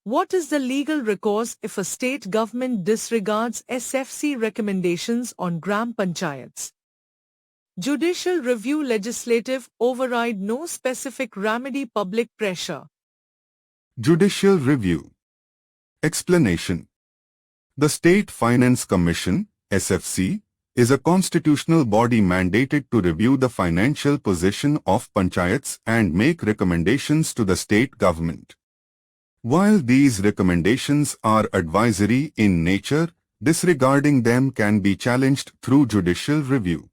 What is the legal recourse if a state government disregards SFC recommendations on Gram Panchayats? Judicial review, legislative override, no specific remedy, public pressure. Judicial review. Explanation. The State Finance Commission, SFC, is a constitutional body mandated to review the financial position of panchayats and make recommendations to the state government. While these recommendations are advisory in nature, disregarding them can be challenged through judicial review.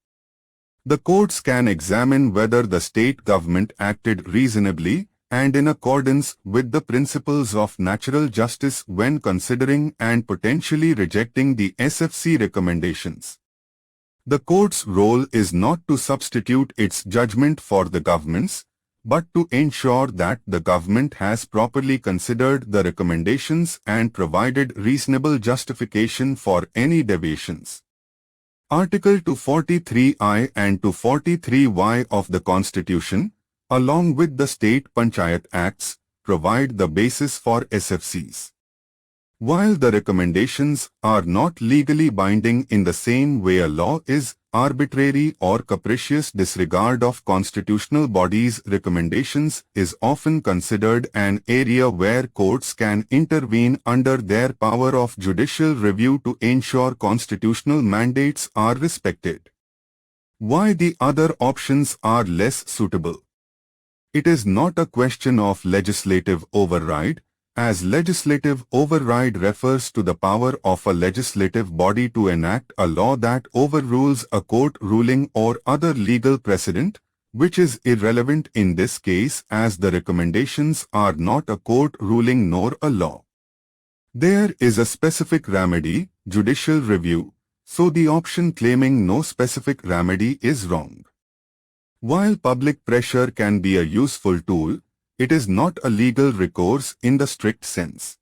The courts can examine whether the state government acted reasonably and in accordance with the principles of natural justice when considering and potentially rejecting the SFC recommendations. The court's role is not to substitute its judgment for the government's, but to ensure that the government has properly considered the recommendations and provided reasonable justification for any deviations. Article 243I and 243Y of the Constitution, along with the State Panchayat Acts, provide the basis for SFCs. While the recommendations are not legally binding in the same way a law is, arbitrary or capricious disregard of constitutional bodies' recommendations is often considered an area where courts can intervene under their power of judicial review to ensure constitutional mandates are respected. Why the other options are less suitable? It is not a question of legislative override, as legislative override refers to the power of a legislative body to enact a law that overrules a court ruling or other legal precedent, which is irrelevant in this case as the recommendations are not a court ruling nor a law. There is a specific remedy, judicial review, so the option claiming no specific remedy is wrong. While public pressure can be a useful tool, it is not a legal recourse in the strict sense.